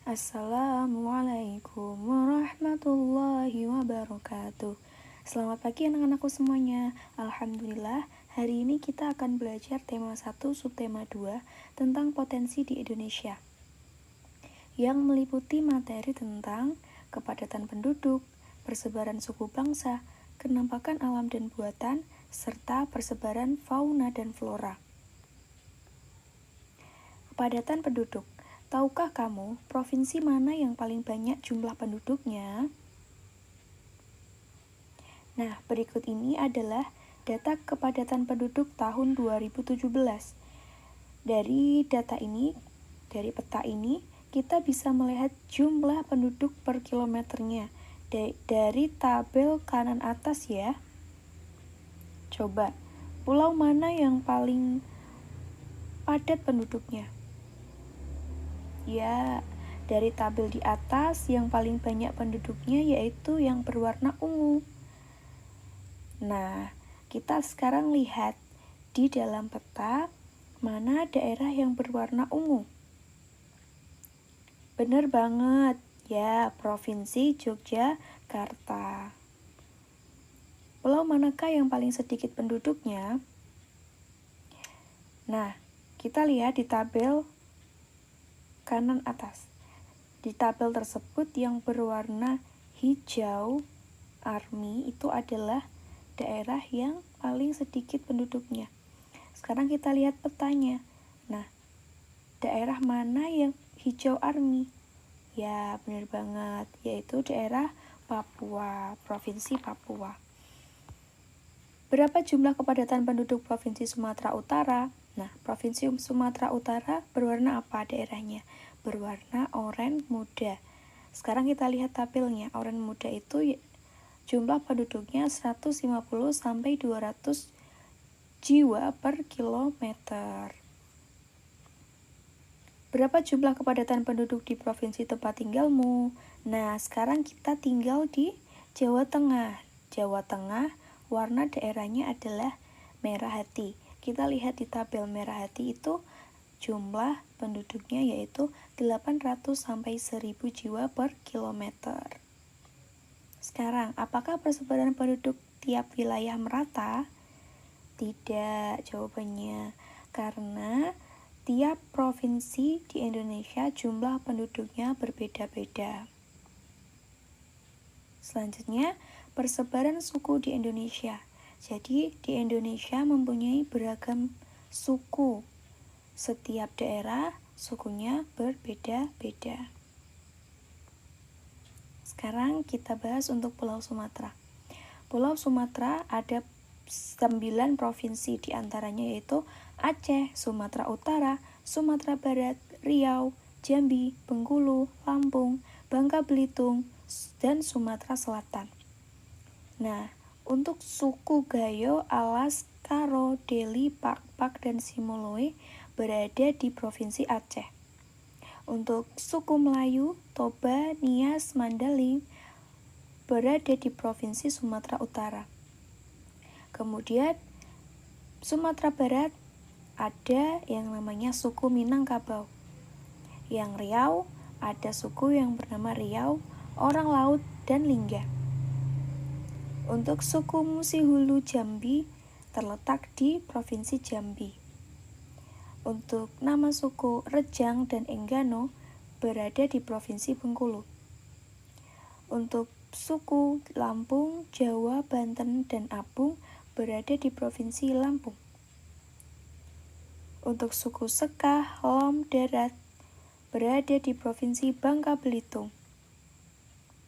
Assalamualaikum warahmatullahi wabarakatuh. Selamat pagi anak-anakku semuanya. Alhamdulillah, hari ini kita akan belajar tema 1 subtema 2 tentang potensi di Indonesia, yang meliputi materi tentang kepadatan penduduk, persebaran suku bangsa, kenampakan alam dan buatan, serta persebaran fauna dan flora. Kepadatan penduduk. Tahukah kamu provinsi mana yang paling banyak jumlah penduduknya? Nah, berikut ini adalah data kepadatan penduduk tahun 2017. Dari data ini, dari peta ini, kita bisa melihat jumlah penduduk per kilometernya dari tabel kanan atas ya. Coba, pulau mana yang paling padat penduduknya? Ya, dari tabel di atas yang paling banyak penduduknya yaitu yang berwarna ungu. Nah, kita sekarang lihat di dalam peta mana daerah yang berwarna ungu. Bener banget, ya, Provinsi Yogyakarta. Pulau manakah yang paling sedikit penduduknya? Nah, kita lihat di tabel kanan atas. Di tabel tersebut yang berwarna hijau army itu adalah daerah yang paling sedikit penduduknya. Sekarang kita lihat petanya. Nah, daerah mana yang hijau army? Ya, benar banget, yaitu daerah Papua, Provinsi Papua. Berapa jumlah kepadatan penduduk Provinsi Sumatera Utara? Nah, Provinsi Sumatera Utara berwarna apa daerahnya? Berwarna oranye muda. Sekarang kita lihat tabelnya. Oranye muda itu jumlah penduduknya 150 sampai 200 jiwa per kilometer. Berapa jumlah kepadatan penduduk di provinsi tempat tinggalmu? Nah, sekarang kita tinggal di Jawa Tengah. Jawa Tengah, warna daerahnya adalah merah hati. Kita lihat di tabel merah hati itu jumlah penduduknya yaitu 800 sampai 1000 jiwa per kilometer. Sekarang, apakah persebaran penduduk tiap wilayah merata? Tidak, jawabannya. Karena tiap provinsi di Indonesia jumlah penduduknya berbeda-beda. Selanjutnya, persebaran suku di Indonesia. Jadi, di Indonesia mempunyai beragam suku. Setiap daerah sukunya berbeda-beda. Sekarang kita bahas untuk Pulau Sumatera. Pulau Sumatera ada 9 provinsi, diantaranya yaitu Aceh, Sumatera Utara, Sumatera Barat, Riau, Jambi, Bengkulu, Lampung, Bangka Belitung, dan Sumatera Selatan. Nah, untuk suku Gayo, Alas, Karo, Deli, Pakpak, dan Simoloe berada di Provinsi Aceh. Untuk suku Melayu, Toba, Nias, Mandaling berada di Provinsi Sumatera Utara. Kemudian, Sumatera Barat ada yang namanya suku Minangkabau. Yang Riau ada suku yang bernama Riau, Orang Laut, dan Lingga. Untuk suku Musihulu Jambi terletak di Provinsi Jambi. Untuk nama suku Rejang dan Enggano berada di Provinsi Bengkulu. Untuk suku Lampung, Jawa, Banten, dan Apung berada di Provinsi Lampung. Untuk suku Sekah, Lom, Darat berada di Provinsi Bangka Belitung.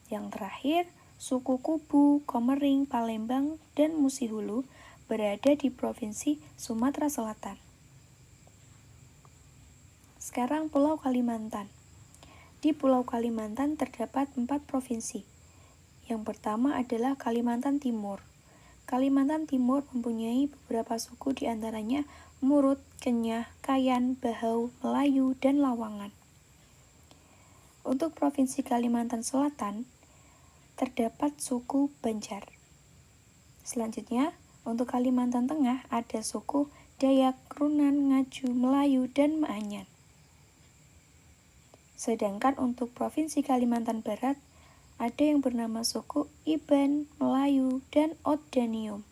Yang terakhir, suku Kubu, Komering, Palembang, dan Musihulu berada di Provinsi Sumatera Selatan. Sekarang Pulau Kalimantan. Di Pulau Kalimantan terdapat 4 provinsi. Yang pertama adalah Kalimantan Timur. Kalimantan Timur mempunyai beberapa suku, diantaranya Murut, Kenyah, Kayan, Bahau, Melayu, dan Lawangan. Untuk Provinsi Kalimantan Selatan terdapat suku Banjar. Selanjutnya, untuk Kalimantan Tengah ada suku Dayak, Runan, Ngaju, Melayu, dan Maanyan. Sedangkan untuk Provinsi Kalimantan Barat, ada yang bernama suku Iban, Melayu, dan Odanium.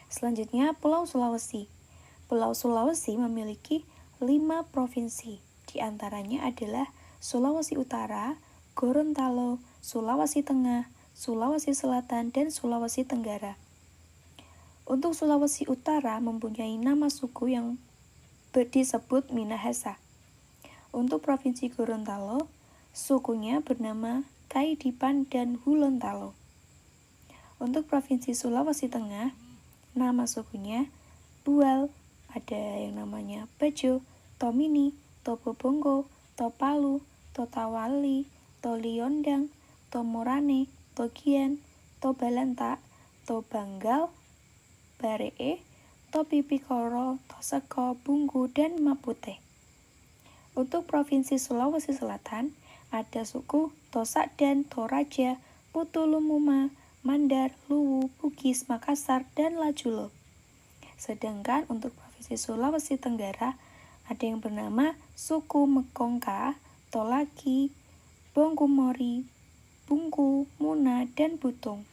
Selanjutnya, Pulau Sulawesi. Pulau Sulawesi memiliki 5 provinsi. Di antaranya adalah Sulawesi Utara, Gorontalo, Sulawesi Tengah, Sulawesi Selatan, dan Sulawesi Tenggara. Untuk Sulawesi Utara mempunyai nama suku yang disebut Minahasa. Untuk Provinsi Gorontalo, sukunya bernama Kaidipan dan Hulontalo. Untuk Provinsi Sulawesi Tengah, nama sukunya Bual, ada yang namanya Bajo, Tomini, Tobobongo, Topalu, Totawali, Toliondang, Tomorane, Togian, Tobalanta, Tobanggal, Baree, Topipikoro, Toseko, Bungku, dan Mapute. Untuk Provinsi Sulawesi Selatan, ada suku Tosak dan Toraja, Putulumuma, Mandar, Luwu, Bugis, Makassar, dan Lajulo. Sedangkan untuk Provinsi Sulawesi Tenggara, ada yang bernama suku Mekongka, Tolaki, Bongkumori, Bungku, Muna, dan Butung.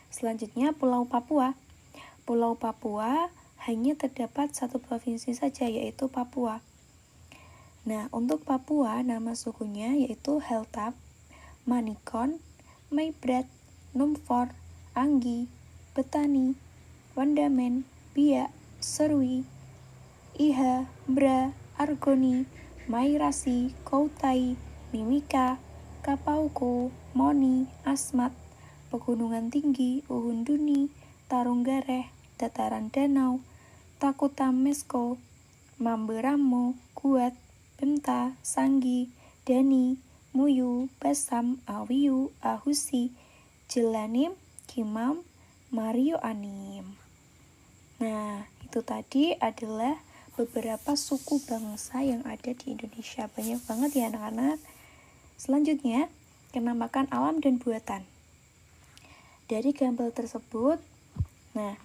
Selanjutnya Pulau Papua. Pulau Papua hanya terdapat satu provinsi saja, yaitu Papua. Nah, untuk Papua nama sukunya yaitu Heltap, Manikon, Maibrat, Numfor, Anggi, Betani, Wandamen, Biak, Serui, Iha, Bra, Argoni, Mairasi, Koutai, Mimika, Kapauko, Moni, Asmat, Pegunungan Tinggi, Uhunduni, Tarunggareh, Dataran Danau, Takutamesko, Mamberamo, Guat, Bemta, Sanggi, Dani, Muyu, Basam, Awiyu, Ahusi, Jelanim, Kimam, Mario Anim. Nah, itu tadi adalah beberapa suku bangsa yang ada di Indonesia. Banyak banget ya anak-anak. Selanjutnya, kenamakan alam dan buatan. Dari gambar tersebut, nah,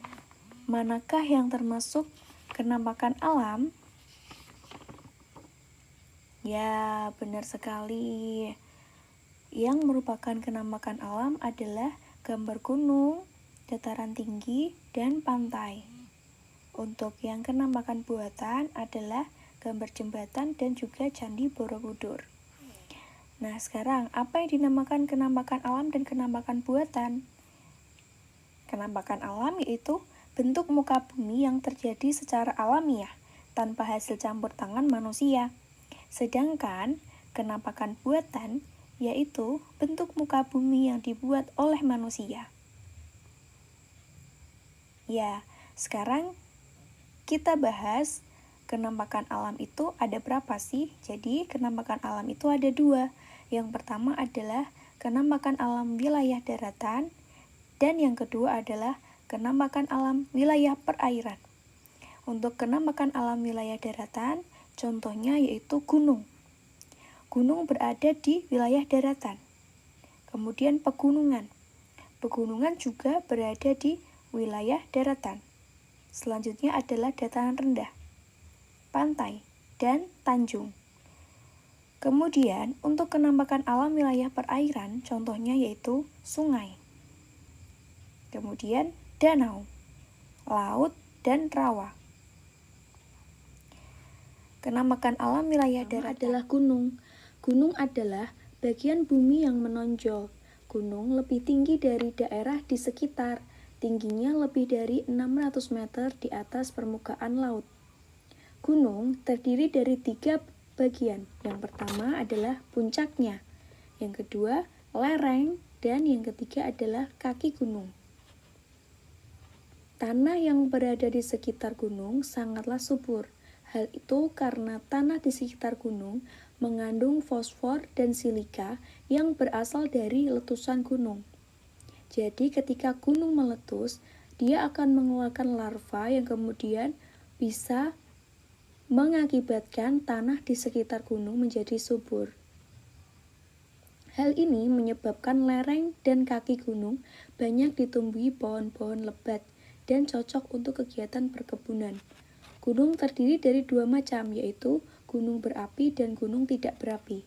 manakah yang termasuk kenamakan alam? Ya, benar sekali. Yang merupakan kenamakan alam adalah gambar gunung, dataran tinggi, dan pantai. Untuk yang kenamakan buatan adalah gambar jembatan dan juga Candi Borobudur. Nah, sekarang apa yang dinamakan kenamakan alam dan kenamakan buatan? Kenamakan alam yaitu bentuk muka bumi yang terjadi secara alamiah, tanpa hasil campur tangan manusia. Sedangkan kenamakan buatan yaitu bentuk muka bumi yang dibuat oleh manusia. Ya, sekarang kita bahas kenamakan alam itu ada berapa sih? Jadi kenamakan alam itu ada 2. Yang pertama adalah kenamakan alam wilayah daratan, dan yang kedua adalah kenamakan alam wilayah perairan. Untuk kenamakan alam wilayah daratan, contohnya yaitu gunung. Gunung berada di wilayah daratan. Kemudian pegunungan. Pegunungan juga berada di wilayah daratan. Selanjutnya adalah dataran rendah, pantai, dan tanjung. Kemudian untuk kenamakan alam wilayah perairan, contohnya yaitu sungai. Kemudian danau, laut, dan rawa. Kenamakan alam wilayah darat adalah gunung. Gunung adalah bagian bumi yang menonjol. Gunung lebih tinggi dari daerah di sekitar. Tingginya lebih dari 600 meter di atas permukaan laut. Gunung terdiri dari 3 bagian. Yang pertama adalah puncaknya. Yang kedua, lereng. Dan yang ketiga adalah kaki gunung. Tanah yang berada di sekitar gunung sangatlah subur. Hal itu karena tanah di sekitar gunung mengandung fosfor dan silika yang berasal dari letusan gunung. Jadi ketika gunung meletus, dia akan mengeluarkan larva yang kemudian bisa mengakibatkan tanah di sekitar gunung menjadi subur. Hal ini menyebabkan lereng dan kaki gunung banyak ditumbuhi pohon-pohon lebat dan cocok untuk kegiatan perkebunan. Gunung terdiri dari 2 macam, yaitu gunung berapi, dan gunung tidak berapi.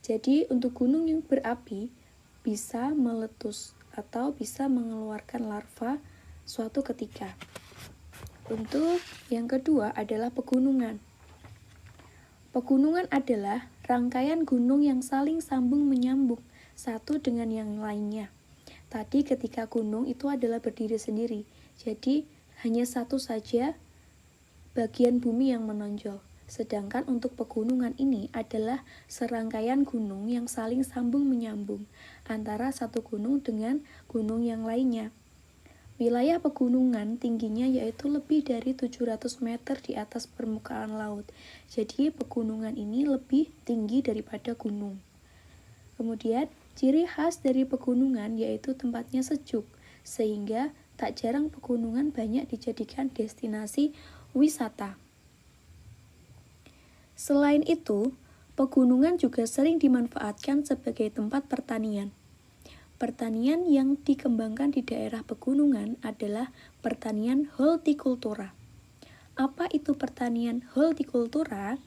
Jadi untuk gunung yang berapi bisa meletus atau bisa mengeluarkan larva suatu ketika. Untuk yang kedua adalah pegunungan. Pegunungan adalah rangkaian gunung yang saling sambung menyambung satu dengan yang lainnya. Tadi ketika gunung itu adalah berdiri sendiri, jadi hanya satu saja bagian bumi yang menonjol. Sedangkan untuk pegunungan ini adalah serangkaian gunung yang saling sambung menyambung antara satu gunung dengan gunung yang lainnya. Wilayah pegunungan tingginya yaitu lebih dari 700 meter di atas permukaan laut. Jadi pegunungan ini lebih tinggi daripada gunung. Kemudian, ciri khas dari pegunungan yaitu tempatnya sejuk, sehingga tak jarang pegunungan banyak dijadikan destinasi wisata. Selain itu, pegunungan juga sering dimanfaatkan sebagai tempat pertanian. Pertanian yang dikembangkan di daerah pegunungan adalah pertanian hortikultura. Apa itu pertanian hortikultura?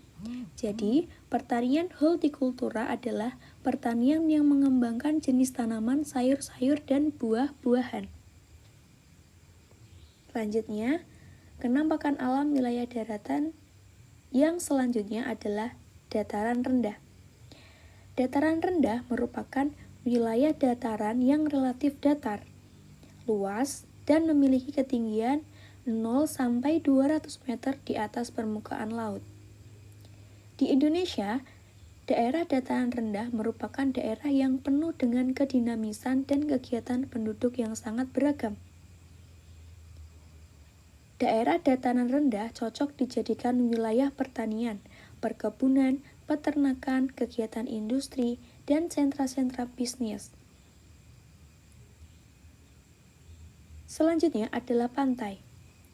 Jadi, pertanian hortikultura adalah pertanian yang mengembangkan jenis tanaman, sayur-sayur, dan buah-buahan. Selanjutnya, penampakan alam wilayah daratan yang selanjutnya adalah dataran rendah. Dataran rendah merupakan wilayah dataran yang relatif datar, luas, dan memiliki ketinggian 0 sampai 200 meter di atas permukaan laut. Di Indonesia, daerah dataran rendah merupakan daerah yang penuh dengan kedinamisan dan kegiatan penduduk yang sangat beragam. Daerah dataran rendah cocok dijadikan wilayah pertanian, perkebunan, peternakan, kegiatan industri, dan sentra-sentra bisnis. Selanjutnya adalah pantai.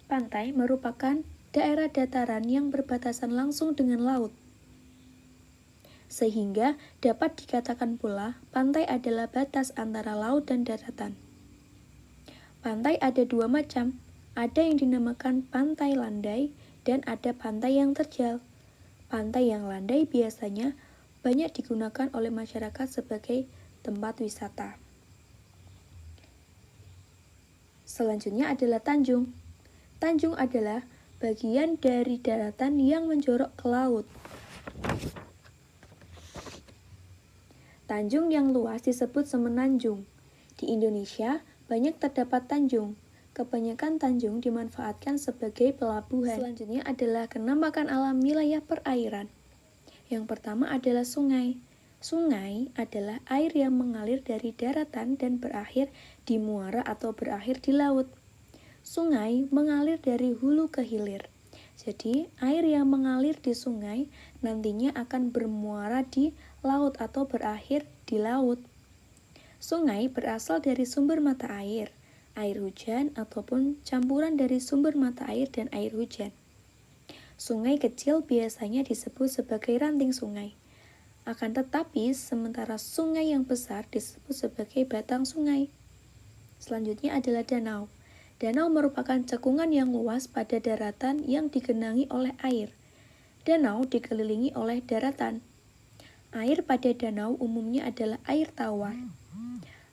Pantai merupakan daerah dataran yang berbatasan langsung dengan laut. Sehingga dapat dikatakan pula pantai adalah batas antara laut dan daratan. Pantai ada dua macam, ada yang dinamakan pantai landai dan ada pantai yang terjal. Pantai yang landai biasanya banyak digunakan oleh masyarakat sebagai tempat wisata. Selanjutnya adalah tanjung. Tanjung adalah bagian dari daratan yang menjorok ke laut. Tanjung yang luas disebut semenanjung. Di Indonesia, banyak terdapat tanjung. Kebanyakan tanjung dimanfaatkan sebagai pelabuhan. Selanjutnya adalah penampakan alam wilayah perairan. Yang pertama adalah sungai. Sungai adalah air yang mengalir dari daratan dan berakhir di muara atau berakhir di laut. Sungai mengalir dari hulu ke hilir. Jadi, air yang mengalir di sungai nantinya akan bermuara di laut atau berakhir di laut. Sungai berasal dari sumber mata air hujan ataupun campuran dari sumber mata air dan air hujan. Sungai kecil biasanya disebut sebagai ranting sungai. Akan tetapi, sementara sungai yang besar disebut sebagai batang sungai. Selanjutnya adalah danau. Danau merupakan cekungan yang luas pada daratan yang digenangi oleh air. Danau dikelilingi oleh daratan. Air pada danau umumnya adalah air tawar.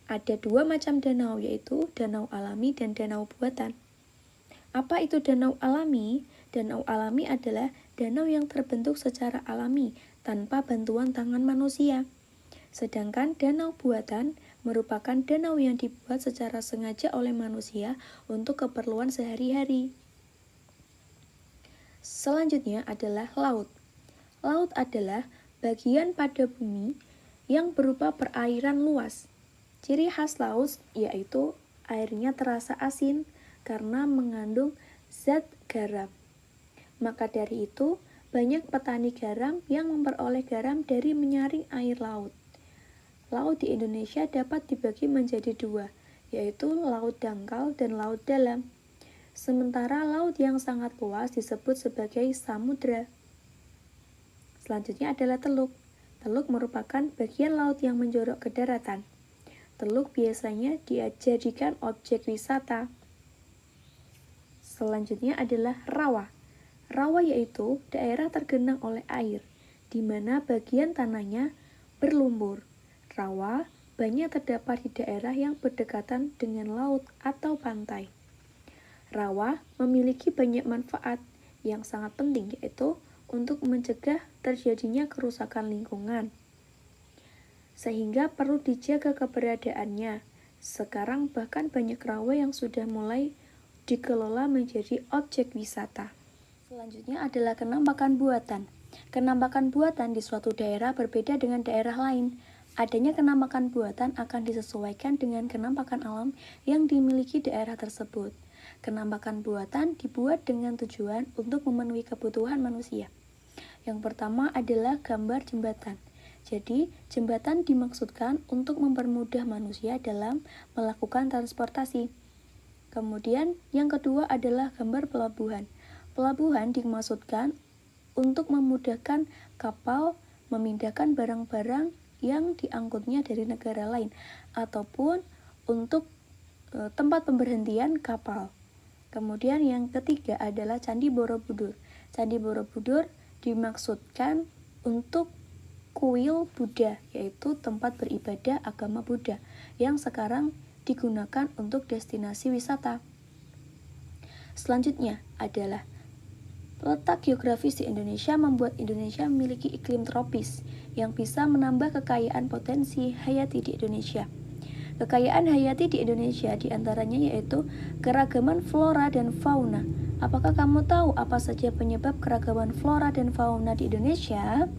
Ada dua macam danau, yaitu danau alami dan danau buatan. Apa itu danau alami? Danau alami adalah danau yang terbentuk secara alami tanpa bantuan tangan manusia. Sedangkan danau buatan merupakan danau yang dibuat secara sengaja oleh manusia untuk keperluan sehari-hari. Selanjutnya adalah laut. Laut adalah bagian pada bumi yang berupa perairan luas. Ciri khas laut yaitu airnya terasa asin karena mengandung zat garam. Maka dari itu, banyak petani garam yang memperoleh garam dari menyaring air laut. Laut di Indonesia dapat dibagi menjadi dua, yaitu laut dangkal dan laut dalam. Sementara laut yang sangat luas disebut sebagai samudra. Selanjutnya adalah teluk. Teluk merupakan bagian laut yang menjorok ke daratan. Teluk biasanya dijadikan objek wisata. Selanjutnya adalah rawa. Rawa yaitu daerah tergenang oleh air, di mana bagian tanahnya berlumpur. Rawa banyak terdapat di daerah yang berdekatan dengan laut atau pantai. Rawa memiliki banyak manfaat yang sangat penting, yaitu untuk mencegah terjadinya kerusakan lingkungan, sehingga perlu dijaga keberadaannya. Sekarang bahkan banyak rawa yang sudah mulai dikelola menjadi objek wisata. Selanjutnya adalah kenampakan buatan. Kenampakan buatan di suatu daerah berbeda dengan daerah lain. Adanya kenampakan buatan akan disesuaikan dengan kenampakan alam yang dimiliki daerah tersebut. Kenampakan buatan dibuat dengan tujuan untuk memenuhi kebutuhan manusia. Yang pertama adalah gambar jembatan. Jadi, jembatan dimaksudkan untuk mempermudah manusia dalam melakukan transportasi. Kemudian, yang kedua adalah gambar pelabuhan. Pelabuhan dimaksudkan untuk memudahkan kapal memindahkan barang-barang yang diangkutnya dari negara lain ataupun untuk tempat pemberhentian kapal. Kemudian yang ketiga adalah Candi Borobudur. Candi Borobudur dimaksudkan untuk kuil Buddha, yaitu tempat beribadah agama Buddha yang sekarang digunakan untuk destinasi wisata. Selanjutnya adalah letak geografis di Indonesia membuat Indonesia memiliki iklim tropis yang bisa menambah kekayaan potensi hayati di Indonesia. Kekayaan hayati di Indonesia diantaranya yaitu keragaman flora dan fauna. Apakah kamu tahu apa saja penyebab keragaman flora dan fauna di Indonesia?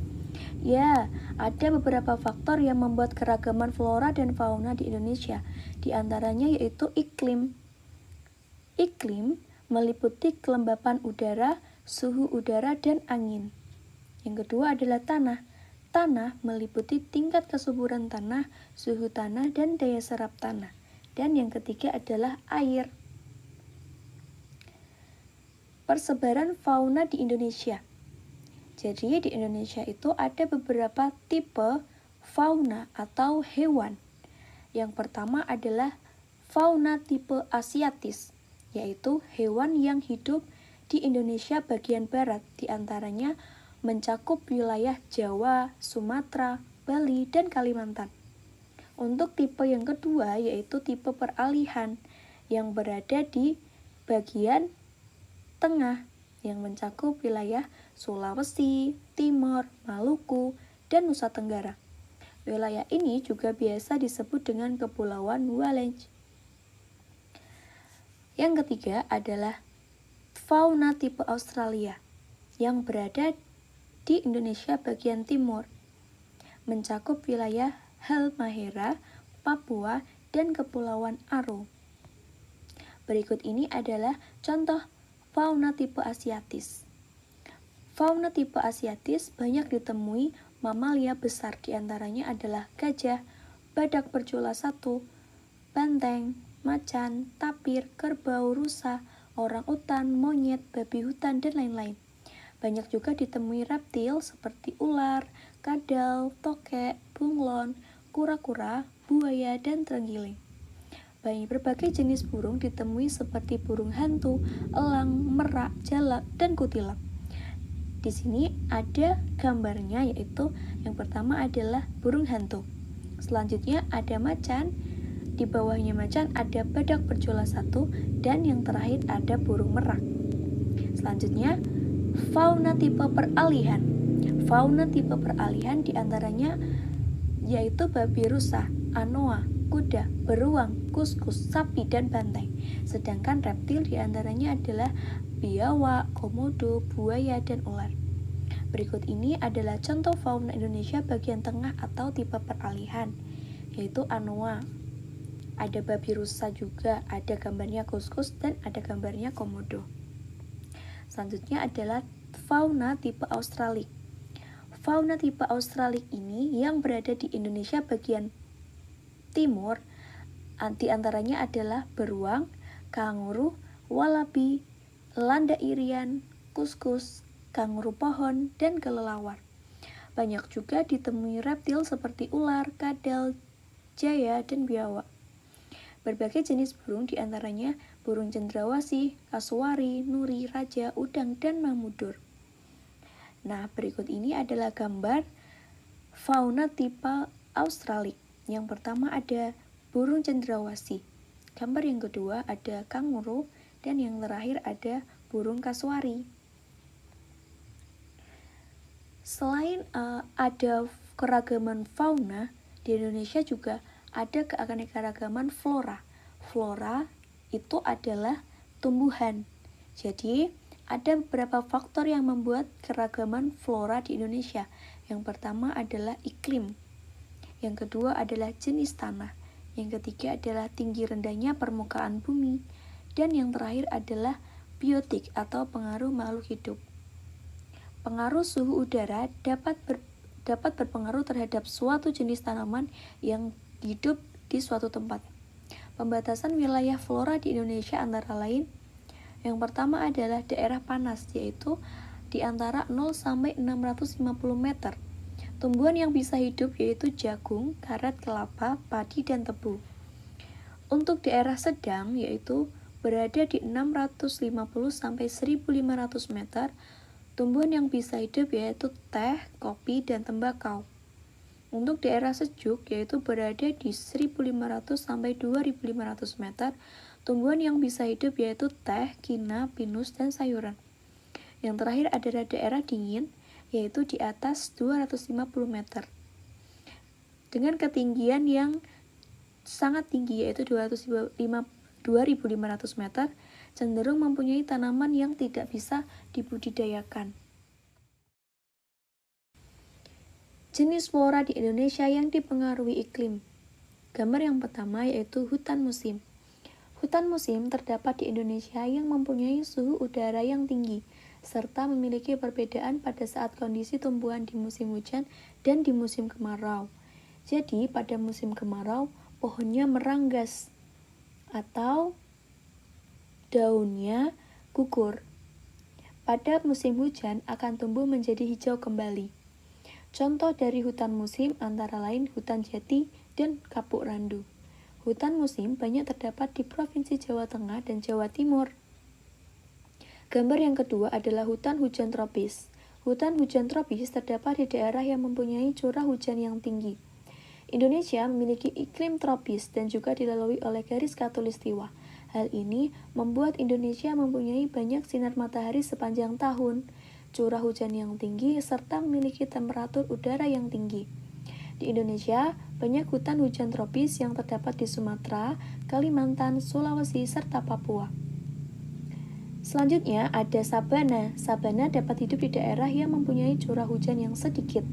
Ya, ada beberapa faktor yang membuat keragaman flora dan fauna di Indonesia. Di antaranya yaitu iklim. Iklim meliputi kelembapan udara, suhu udara, dan angin. Yang kedua adalah tanah. Tanah meliputi tingkat kesuburan tanah, suhu tanah, dan daya serap tanah. Dan yang ketiga adalah air. Persebaran fauna di Indonesia. Jadi di Indonesia itu ada beberapa tipe fauna atau hewan. Yang pertama adalah fauna tipe asiatis, yaitu hewan yang hidup di Indonesia bagian barat, diantaranya mencakup wilayah Jawa, Sumatera, Bali, dan Kalimantan. Untuk tipe yang kedua yaitu tipe peralihan yang berada di bagian tengah yang mencakup wilayah Sulawesi, Timor, Maluku, dan Nusa Tenggara. Wilayah ini juga biasa disebut dengan Kepulauan Walej. Yang ketiga adalah fauna tipe Australia yang berada di Indonesia bagian timur, mencakup wilayah Halmahera, Papua, dan Kepulauan Aru. Berikut ini adalah contoh fauna tipe asiatis. Fauna tipe asiatis banyak ditemui mamalia besar, diantaranya adalah gajah, badak berjula satu, banteng, macan, tapir, kerbau, rusa, orang-utan, monyet, babi hutan, dan lain-lain. Banyak juga ditemui reptil seperti ular, kadal, tokek, bunglon, kura-kura, buaya, dan terenggiling. Berbagai jenis burung ditemui seperti burung hantu, elang, merak, jalak, dan kutilang. Di sini ada gambarnya, yaitu yang pertama adalah burung hantu. Selanjutnya ada macan, di bawahnya macan ada badak berjula satu, dan yang terakhir ada burung merak. Selanjutnya fauna tipe peralihan. Fauna tipe peralihan diantaranya yaitu babi rusa, anoa, kuda, beruang, kuskus, sapi, dan banteng. Sedangkan reptil diantaranya adalah biawak, komodo, buaya, dan ular. Berikut ini adalah contoh fauna Indonesia bagian tengah atau tipe peralihan, yaitu anoa. Ada babi rusa juga, ada gambarnya kuskus, dan ada gambarnya komodo. Selanjutnya adalah fauna tipe Australik. Fauna tipe Australik ini yang berada di Indonesia bagian timur, di antaranya adalah beruang, kanguru, walabi, landa irian, kuskus, kanguru pohon, dan kelelawar. Banyak juga ditemui reptil seperti ular, kadal, jaya, dan biawak. Berbagai jenis burung diantaranya burung cendrawasih, kasuari, nuri, raja, udang, dan mamudur. Nah, berikut ini adalah gambar fauna tipe Australia. Yang pertama ada burung cendrawasih. Gambar yang kedua ada kanguru, dan yang terakhir ada burung kasuari. Selain ada keragaman fauna, di Indonesia juga ada keanekaragaman flora. Flora itu adalah tumbuhan. Jadi, ada beberapa faktor yang membuat keragaman flora di Indonesia. Yang pertama adalah iklim. Yang kedua adalah jenis tanah. Yang ketiga adalah tinggi rendahnya permukaan bumi. Dan yang terakhir adalah biotik atau pengaruh makhluk hidup. Pengaruh suhu udara dapat berpengaruh terhadap suatu jenis tanaman yang hidup di suatu tempat. Pembatasan wilayah flora di Indonesia antara lain, yang pertama adalah daerah panas, yaitu di antara 0 sampai 650 meter. Tumbuhan yang bisa hidup yaitu jagung, karet, kelapa, padi, dan tebu. Untuk daerah sedang yaitu berada di 650 sampai 1500 meter. Tumbuhan yang bisa hidup yaitu teh, kopi, dan tembakau. Untuk daerah sejuk yaitu berada di 1500 sampai 2500 meter. Tumbuhan yang bisa hidup yaitu teh, kina, pinus, dan sayuran. Yang terakhir adalah daerah dingin yaitu di atas 250 meter. Dengan ketinggian yang sangat tinggi yaitu 2500 meter, cenderung mempunyai tanaman yang tidak bisa dibudidayakan. Jenis flora di Indonesia yang dipengaruhi iklim. Gambar yang pertama yaitu hutan musim. Hutan musim terdapat di Indonesia yang mempunyai suhu udara yang tinggi, serta memiliki perbedaan pada saat kondisi tumbuhan di musim hujan dan di musim kemarau. Jadi, pada musim kemarau, pohonnya meranggas atau daunnya gugur. Pada musim hujan akan tumbuh menjadi hijau kembali. Contoh dari hutan musim antara lain hutan jati dan kapuk randu. Hutan musim banyak terdapat di Provinsi Jawa Tengah dan Jawa Timur. Gambar yang kedua adalah hutan hujan tropis. Hutan hujan tropis terdapat di daerah yang mempunyai curah hujan yang tinggi. Indonesia memiliki iklim tropis dan juga dilalui oleh garis khatulistiwa. Hal ini membuat Indonesia mempunyai banyak sinar matahari sepanjang tahun, curah hujan yang tinggi, serta memiliki temperatur udara yang tinggi. Di Indonesia, banyak hutan hujan tropis yang terdapat di Sumatera, Kalimantan, Sulawesi, serta Papua. Selanjutnya ada sabana. Sabana dapat hidup di daerah yang mempunyai curah hujan yang sedikit.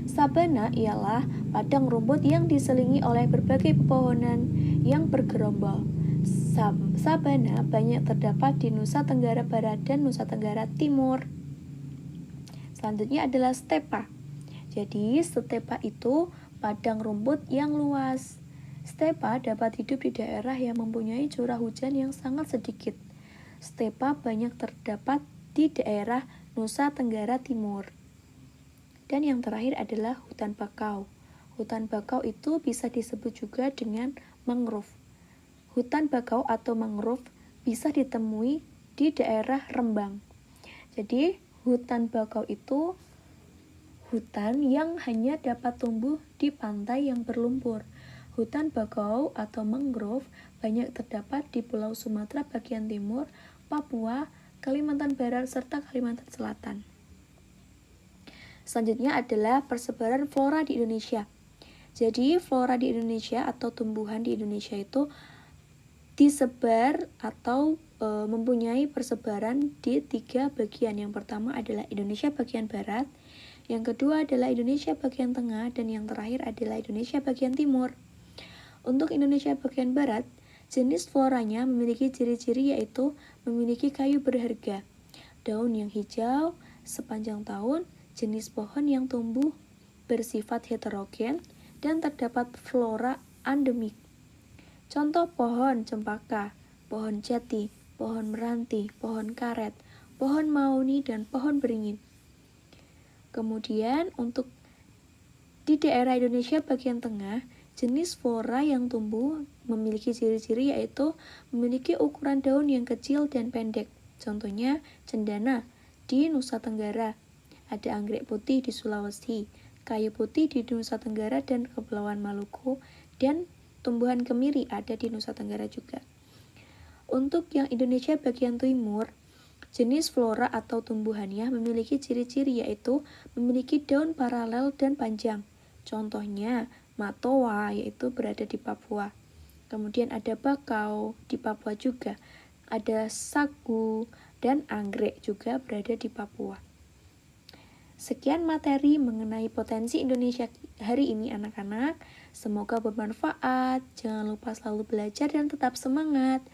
Sabana ialah padang rumput yang diselingi oleh berbagai pepohonan yang bergerombol. Sabana banyak terdapat di Nusa Tenggara Barat dan Nusa Tenggara Timur. Selanjutnya adalah stepa. Jadi, stepa itu padang rumput yang luas. Stepa dapat hidup di daerah yang mempunyai curah hujan yang sangat sedikit. Stepa banyak terdapat di daerah Nusa Tenggara Timur. Dan yang terakhir adalah hutan bakau. Hutan bakau itu bisa disebut juga dengan mangrove. Hutan bakau atau mangrove bisa ditemui di daerah Rembang. Jadi, hutan bakau itu hutan yang hanya dapat tumbuh di pantai yang berlumpur. Hutan bakau atau mangrove banyak terdapat di Pulau Sumatera bagian timur, Papua, Kalimantan Barat, serta Kalimantan Selatan. Selanjutnya adalah persebaran flora di Indonesia. Jadi, flora di Indonesia atau tumbuhan di Indonesia itu disebar atau mempunyai persebaran di 3 bagian. Yang pertama adalah Indonesia bagian barat, yang kedua adalah Indonesia bagian tengah, dan yang terakhir adalah Indonesia bagian timur. Untuk Indonesia bagian barat, jenis floranya memiliki ciri-ciri yaitu memiliki kayu berharga, daun yang hijau sepanjang tahun, jenis pohon yang tumbuh bersifat heterogen, dan terdapat flora endemik. Contoh pohon cempaka, pohon jati, pohon meranti, pohon karet, pohon mauni, dan pohon beringin. Kemudian untuk di daerah Indonesia bagian tengah, Jenis flora yang tumbuh memiliki ciri-ciri yaitu memiliki ukuran daun yang kecil dan pendek. Contohnya cendana di Nusa Tenggara, ada anggrek putih di Sulawesi, kayu putih di Nusa Tenggara dan Kepulauan Maluku, dan tumbuhan kemiri ada di Nusa Tenggara juga. Untuk yang Indonesia bagian timur, jenis flora atau tumbuhannya memiliki ciri-ciri yaitu memiliki daun paralel dan panjang. Contohnya matoa yaitu berada di Papua. Kemudian ada bakau di Papua juga. Ada sagu dan anggrek juga berada di Papua. Sekian materi mengenai potensi Indonesia hari ini anak-anak. Semoga bermanfaat. Jangan lupa selalu belajar dan tetap semangat.